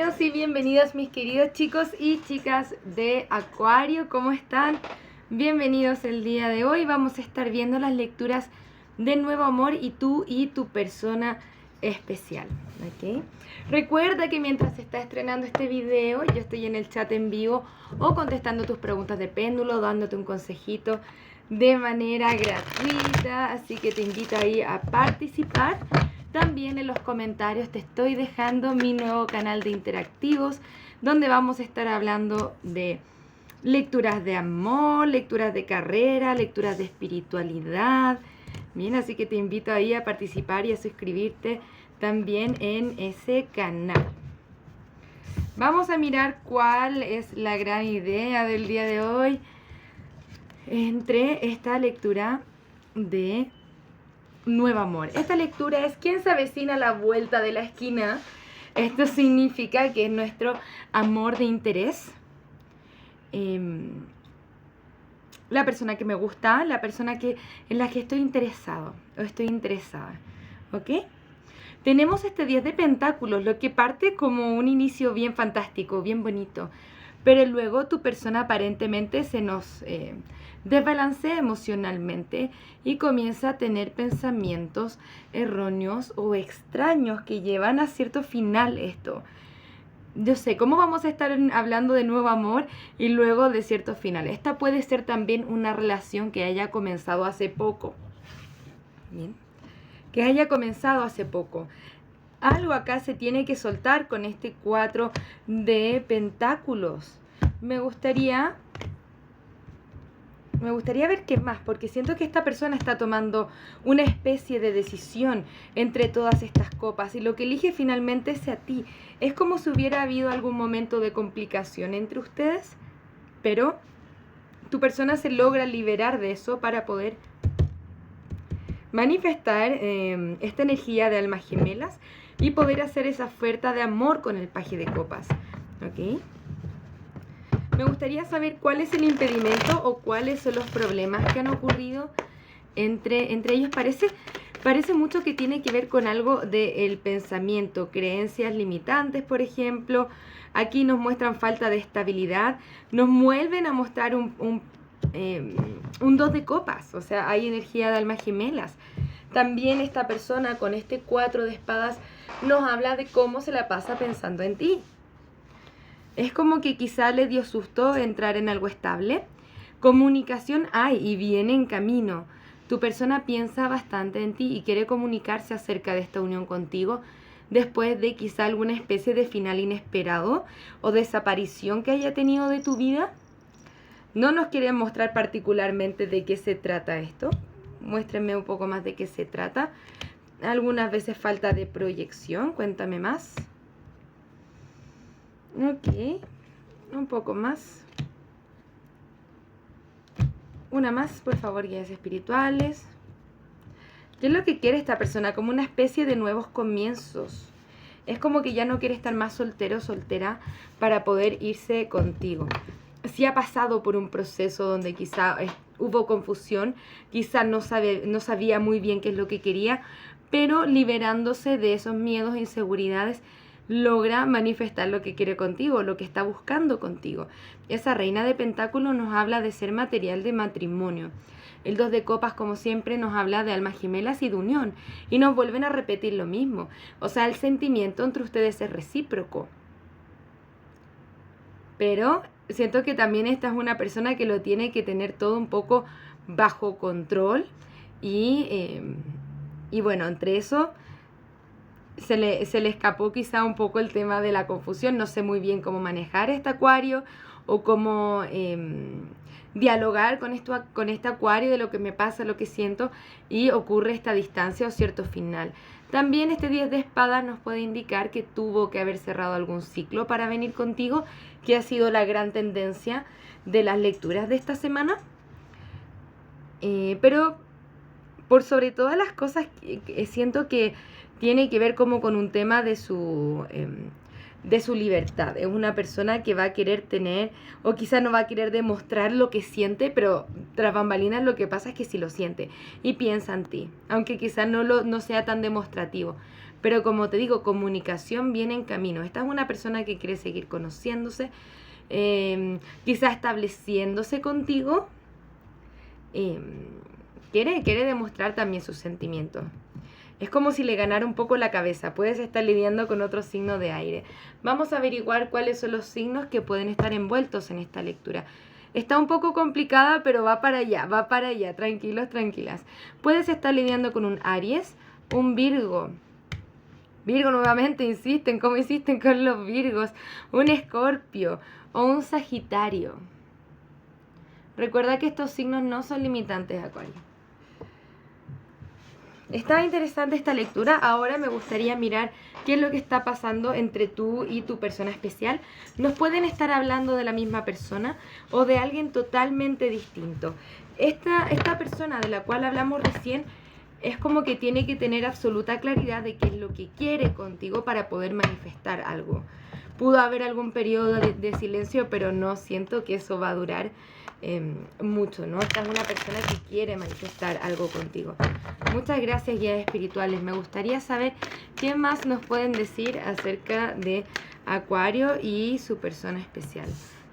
Bienvenidos y bienvenidas mis queridos chicos y chicas de Acuario, ¿cómo están? Bienvenidos el día de hoy, vamos a estar viendo las lecturas de Nuevo Amor y tú y tu persona especial, ¿ok? Recuerda que mientras se está estrenando este video, yo estoy en el chat en vivo o contestando tus preguntas de péndulo, dándote un consejito de manera gratuita, así que te invito ahí a participar. También en los comentarios te estoy dejando mi nuevo canal de interactivos, donde vamos a estar hablando de lecturas de amor, lecturas de carrera, lecturas de espiritualidad. Bien, así que te invito ahí a participar y a suscribirte también en ese canal. Vamos a mirar cuál es la gran idea del día de hoy entre esta lectura de Nuevo Amor. Esta lectura es ¿quién se avecina a la vuelta de la esquina? Esto significa que es nuestro amor de interés. La persona que me gusta, la persona en la que estoy interesado o estoy interesada. ¿Ok? Tenemos este 10 de pentáculos, lo que parte como un inicio bien fantástico, bien bonito. Pero luego tu persona aparentemente se nos desbalancea emocionalmente y comienza a tener pensamientos erróneos o extraños que llevan a cierto final esto. Yo sé, ¿cómo vamos a estar hablando de nuevo amor y luego de cierto final? Esta puede ser también una relación que haya comenzado hace poco. Bien. Que haya comenzado hace poco. Algo acá se tiene que soltar con este 4 de pentáculos. Me gustaría ver qué más, porque siento que esta persona está tomando una especie de decisión entre todas estas copas y lo que elige finalmente es a ti. Es como si hubiera habido algún momento de complicación entre ustedes, pero tu persona se logra liberar de eso para poder manifestar esta energía de almas gemelas y poder hacer esa oferta de amor con el paje de copas. ¿Ok? Me gustaría saber cuál es el impedimento o cuáles son los problemas que han ocurrido entre ellos. Parece mucho que tiene que ver con algo del pensamiento, creencias limitantes, por ejemplo. Aquí nos muestran falta de estabilidad, nos vuelven a mostrar un 2 de copas, o sea, hay energía de almas gemelas. También esta persona con este 4 de espadas nos habla de cómo se la pasa pensando en ti. Es como que quizá le dio susto entrar en algo estable. Comunicación hay y viene en camino. Tu persona piensa bastante en ti y quiere comunicarse acerca de esta unión contigo después de quizá alguna especie de final inesperado o desaparición que haya tenido de tu vida. No nos quieren mostrar particularmente de qué se trata esto. Muéstrenme un poco más de qué se trata. Algunas veces falta de proyección. Cuéntame más. Ok. Un poco más. Una más, por favor, guías espirituales. ¿Qué es lo que quiere esta persona? Como una especie de nuevos comienzos. Es como que ya no quiere estar más soltero o soltera para poder irse contigo. Si ha pasado por un proceso donde quizá hubo confusión, quizá no sabía muy bien qué es lo que quería, pero liberándose de esos miedos e inseguridades, logra manifestar lo que quiere contigo, lo que está buscando contigo. Esa reina de pentáculos nos habla de ser material de matrimonio. El 2 de copas, como siempre, nos habla de almas gemelas y de unión. Y nos vuelven a repetir lo mismo. O sea, el sentimiento entre ustedes es recíproco. Pero siento que también esta es una persona que lo tiene que tener todo un poco bajo control. Y bueno, entre eso se le escapó quizá un poco el tema de la confusión. No sé muy bien cómo manejar este acuario o cómo dialogar con este acuario de lo que me pasa, lo que siento, y ocurre esta distancia o cierto final. También este 10 de espadas nos puede indicar que tuvo que haber cerrado algún ciclo para venir contigo, que ha sido la gran tendencia de las lecturas de esta semana. Pero por sobre todas las cosas, siento que tiene que ver como con un tema de su libertad. Es una persona que va a querer tener, o quizá no va a querer demostrar lo que siente, pero tras bambalinas lo que pasa es que sí lo siente y piensa en ti, aunque quizá no sea tan demostrativo. Pero como te digo, comunicación viene en camino. Esta es una persona que quiere seguir conociéndose, quizá estableciéndose contigo. Quiere demostrar también sus sentimientos. Es como si le ganara un poco la cabeza. Puedes estar lidiando con otro signo de aire. Vamos a averiguar cuáles son los signos que pueden estar envueltos en esta lectura. Está un poco complicada, pero va para allá. Tranquilos, tranquilas. Puedes estar lidiando con un Aries, un Virgo. Virgo nuevamente, insisten, como insisten con los Virgos. Un Escorpio o un Sagitario. Recuerda que estos signos no son limitantes, Acuario. Está interesante esta lectura. Ahora me gustaría mirar qué es lo que está pasando entre tú y tu persona especial. Nos pueden estar hablando de la misma persona o de alguien totalmente distinto. Esta persona de la cual hablamos recién es como que tiene que tener absoluta claridad de qué es lo que quiere contigo para poder manifestar algo. Pudo haber algún periodo de silencio, pero no siento que eso va a durar mucho, ¿no? Esta es una persona que quiere manifestar algo contigo. Muchas gracias, guías espirituales. Me gustaría saber qué más nos pueden decir acerca de Acuario y su persona especial.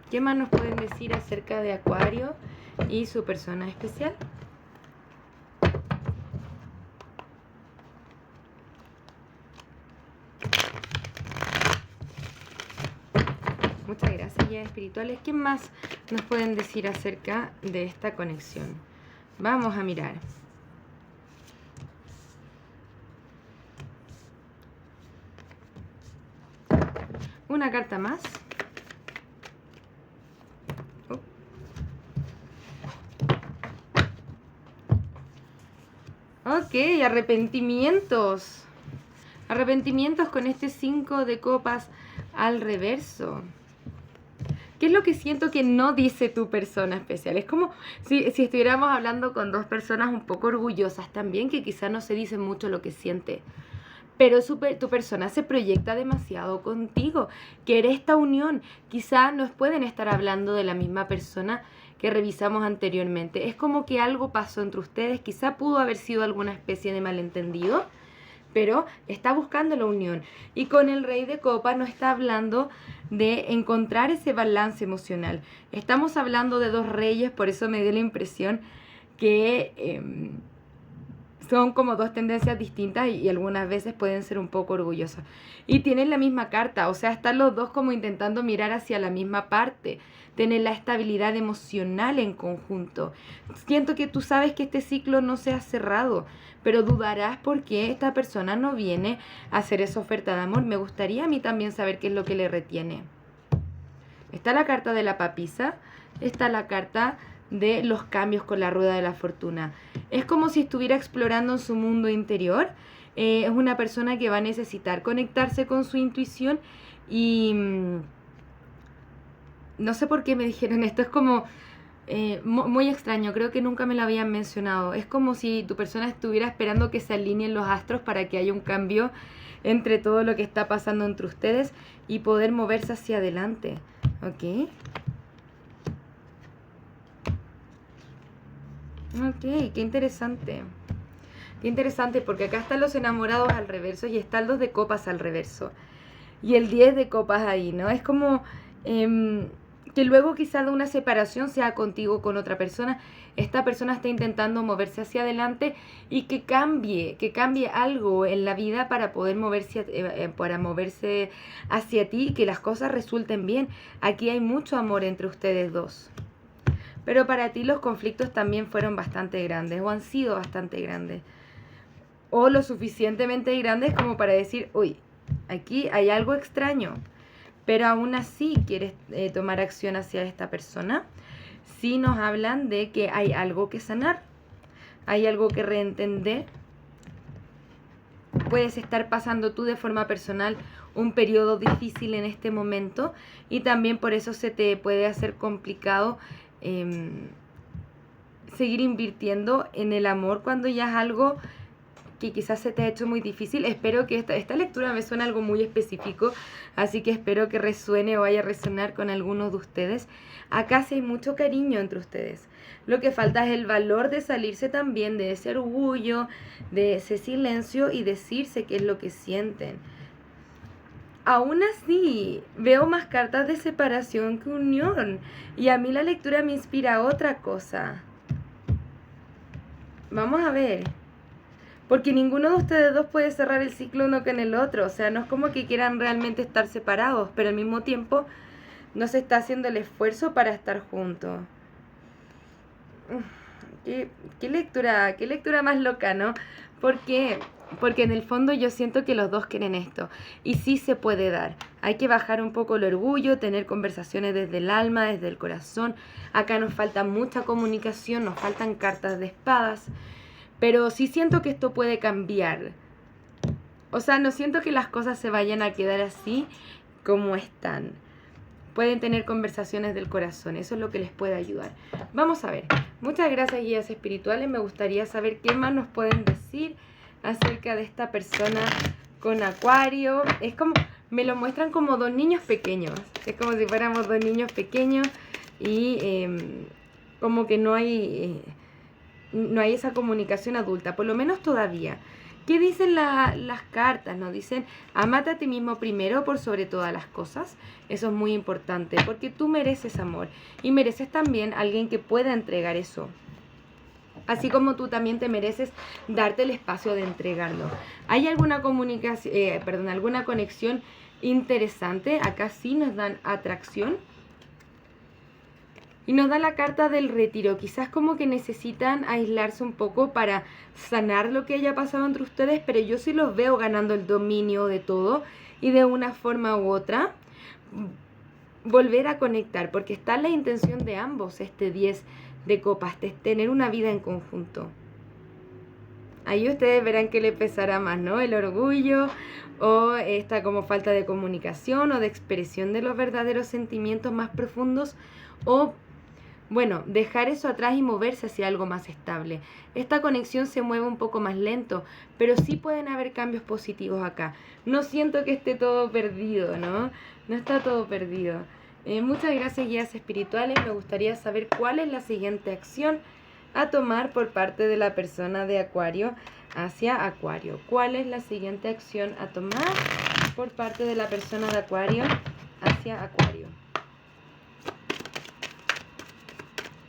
¿Qué más nos pueden decir acerca de Acuario y su persona especial? Muchas gracias, guías espirituales. ¿Qué más nos pueden decir acerca de esta conexión? Vamos a mirar. Una carta más. Ok, arrepentimientos. Arrepentimientos con este 5 de copas al reverso. ¿Qué es lo que siento que no dice tu persona especial? Es como si estuviéramos hablando con dos personas un poco orgullosas también, que quizá no se dice mucho lo que siente. Pero tu persona se proyecta demasiado contigo. Quiere esta unión. Quizá nos pueden estar hablando de la misma persona que revisamos anteriormente. Es como que algo pasó entre ustedes. Quizá pudo haber sido alguna especie de malentendido, pero está buscando la unión. Y con el Rey de Copas nos está hablando de encontrar ese balance emocional. Estamos hablando de dos reyes, por eso me dio la impresión que son como dos tendencias distintas y algunas veces pueden ser un poco orgullosas. Y tienen la misma carta, o sea, están los dos como intentando mirar hacia la misma parte, tener la estabilidad emocional en conjunto. Siento que tú sabes que este ciclo no se ha cerrado, pero dudarás porque esta persona no viene a hacer esa oferta de amor. Me gustaría a mí también saber qué es lo que le retiene. Está la carta de la papisa, está la carta de los cambios con la rueda de la fortuna. Es como si estuviera explorando en su mundo interior. Es una persona que va a necesitar conectarse con su intuición y no sé por qué me dijeron esto. Es como muy extraño, creo que nunca me lo habían mencionado. Es como si tu persona estuviera esperando que se alineen los astros para que haya un cambio entre todo lo que está pasando entre ustedes y poder moverse hacia adelante. ¿Ok? Ok, qué interesante. Qué interesante, porque acá están los enamorados al reverso y está el 2 de copas al reverso. Y el 10 de copas ahí, ¿no? Es como que luego quizá de una separación sea contigo con otra persona. Esta persona está intentando moverse hacia adelante y que cambie algo en la vida para poder moverse hacia ti y que las cosas resulten bien. Aquí hay mucho amor entre ustedes dos. Pero para ti los conflictos también fueron bastante grandes o han sido bastante grandes. O lo suficientemente grandes como para decir, uy, aquí hay algo extraño. Pero aún así quieres tomar acción hacia esta persona. Sí nos hablan de que hay algo que sanar, hay algo que reentender. Puedes estar pasando tú de forma personal un periodo difícil en este momento y también por eso se te puede hacer complicado seguir invirtiendo en el amor cuando ya es algo que quizás se te ha hecho muy difícil. Espero que esta lectura me suene algo muy específico, así que espero que resuene o vaya a resonar con algunos de ustedes. Acá sí hay mucho cariño entre ustedes. Lo que falta es el valor de salirse también de ese orgullo, de ese silencio y decirse qué es lo que sienten. Aún así, veo más cartas de separación que unión. Y a mí la lectura me inspira a otra cosa. Vamos a ver. Porque ninguno de ustedes dos puede cerrar el ciclo uno con el otro. O sea, no es como que quieran realmente estar separados, pero al mismo tiempo no se está haciendo el esfuerzo para estar juntos. Qué lectura más loca, ¿no? ¿Por qué? Porque en el fondo yo siento que los dos quieren esto. Y sí se puede dar. Hay que bajar un poco el orgullo, tener conversaciones desde el alma, desde el corazón. Acá nos falta mucha comunicación, nos faltan cartas de espadas. Pero sí siento que esto puede cambiar. O sea, no siento que las cosas se vayan a quedar así como están. Pueden tener conversaciones del corazón, eso es lo que les puede ayudar. Vamos a ver. Muchas gracias, guías espirituales. Me gustaría saber qué más nos pueden decir acerca de esta persona con Acuario. Es como, me lo muestran como dos niños pequeños. Es como si fuéramos dos niños pequeños y como que no hay esa comunicación adulta, por lo menos todavía. ¿Qué dicen las cartas? Nos dicen, amate a ti mismo primero por sobre todas las cosas. Eso es muy importante, porque tú mereces amor y mereces también a alguien que pueda entregar eso. Así como tú también te mereces darte el espacio de entregarlo. ¿Hay alguna comunicación, alguna conexión interesante? Acá sí nos dan atracción. Y nos da la carta del retiro. Quizás como que necesitan aislarse un poco para sanar lo que haya pasado entre ustedes, pero yo sí los veo ganando el dominio de todo y de una forma u otra volver a conectar, porque está la intención de ambos, este 10 de copas, de tener una vida en conjunto. Ahí ustedes verán que le pesará más, ¿no? El orgullo o esta como falta de comunicación o de expresión de los verdaderos sentimientos más profundos, o bueno, dejar eso atrás y moverse hacia algo más estable. Esta conexión se mueve un poco más lento, pero sí pueden haber cambios positivos acá. No siento que esté todo perdido, ¿no? No está todo perdido. Muchas gracias, guías espirituales. Me gustaría saber cuál es la siguiente acción a tomar por parte de la persona de Acuario hacia Acuario. ¿Cuál es la siguiente acción a tomar por parte de la persona de Acuario hacia Acuario?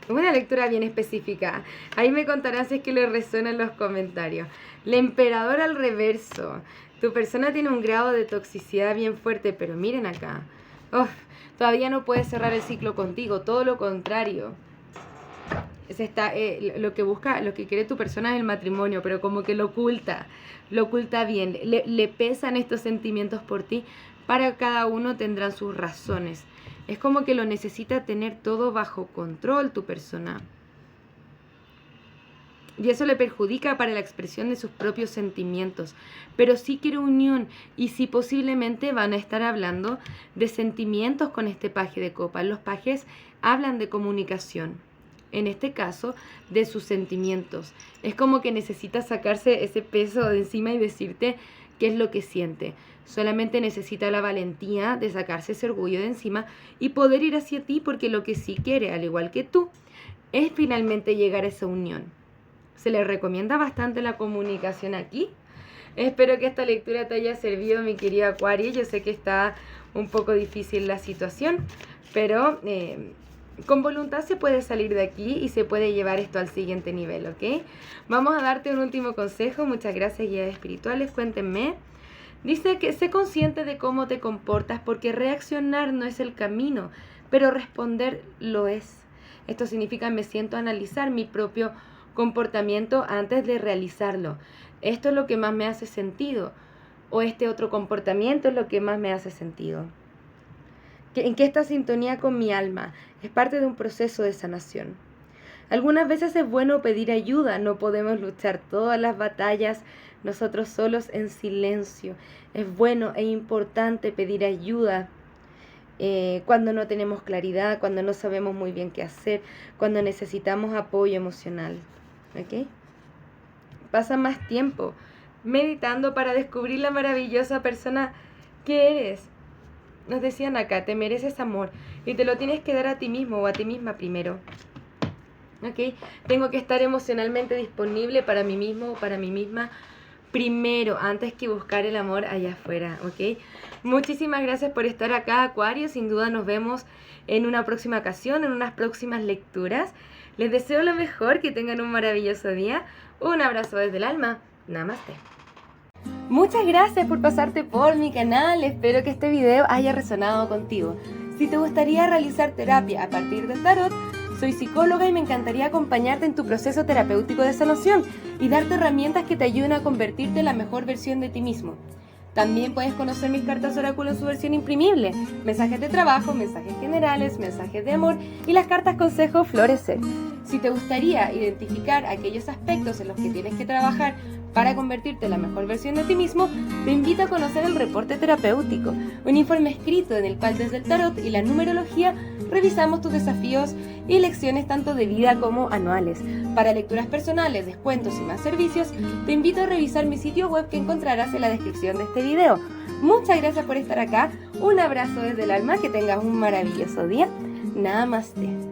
Una lectura bien específica. Ahí me contarán si es que les resuena en los comentarios. La emperadora al reverso. Tu persona tiene un grado de toxicidad bien fuerte, pero miren acá. Todavía no puedes cerrar el ciclo contigo, todo lo contrario. Lo que quiere tu persona es el matrimonio, pero como que lo oculta bien. Le pesan estos sentimientos por ti. Para cada uno tendrán sus razones. Es como que lo necesita tener todo bajo control tu persona. Y eso le perjudica para la expresión de sus propios sentimientos. Pero sí quiere unión y sí posiblemente van a estar hablando de sentimientos con este paje de copas. Los pajes hablan de comunicación. En este caso, de sus sentimientos. Es como que necesita sacarse ese peso de encima y decirte qué es lo que siente. Solamente necesita la valentía de sacarse ese orgullo de encima y poder ir hacia ti, porque lo que sí quiere, al igual que tú, es finalmente llegar a esa unión. Se le recomienda bastante la comunicación aquí. Espero que esta lectura te haya servido, mi querida Acuario. Yo sé que está un poco difícil la situación, pero con voluntad se puede salir de aquí y se puede llevar esto al siguiente nivel, ¿ok? Vamos a darte un último consejo. Muchas gracias, guías espirituales. Cuéntenme. Dice que sé consciente de cómo te comportas, porque reaccionar no es el camino, pero responder lo es. Esto significa me siento a analizar mi propio comportamiento antes de realizarlo. Esto es lo que más me hace sentido, o este otro comportamiento es lo que más me hace sentido. ¿En qué está sintonía con mi alma? Es parte de un proceso de sanación. Algunas veces es bueno pedir ayuda, no podemos luchar todas las batallas nosotros solos en silencio. Es bueno e importante pedir ayuda cuando no tenemos claridad, cuando no sabemos muy bien qué hacer, cuando necesitamos apoyo emocional. ¿Ok? Pasa más tiempo meditando para descubrir la maravillosa persona que eres. Nos decían acá, te mereces amor y te lo tienes que dar a ti mismo o a ti misma primero. ¿Ok? Tengo que estar emocionalmente disponible para mí mismo o para mí misma primero, antes que buscar el amor allá afuera. ¿Ok? Muchísimas gracias por estar acá, Acuario. Sin duda nos vemos en una próxima ocasión, en unas próximas lecturas. Les deseo lo mejor, que tengan un maravilloso día. Un abrazo desde el alma. Namaste. Muchas gracias por pasarte por mi canal. Espero que este video haya resonado contigo. Si te gustaría realizar terapia a partir del tarot, soy psicóloga y me encantaría acompañarte en tu proceso terapéutico de sanación y darte herramientas que te ayuden a convertirte en la mejor versión de ti mismo. También puedes conocer mis cartas oráculo en su versión imprimible, mensajes de trabajo, mensajes generales, mensajes de amor y las cartas consejo florecer. Si te gustaría identificar aquellos aspectos en los que tienes que trabajar para convertirte en la mejor versión de ti mismo, te invito a conocer el reporte terapéutico, un informe escrito en el cual desde el tarot y la numerología revisamos tus desafíos y lecciones tanto de vida como anuales. Para lecturas personales, descuentos y más servicios, te invito a revisar mi sitio web que encontrarás en la descripción de este video. Muchas gracias por estar acá, un abrazo desde el alma, que tengas un maravilloso día. Namaste.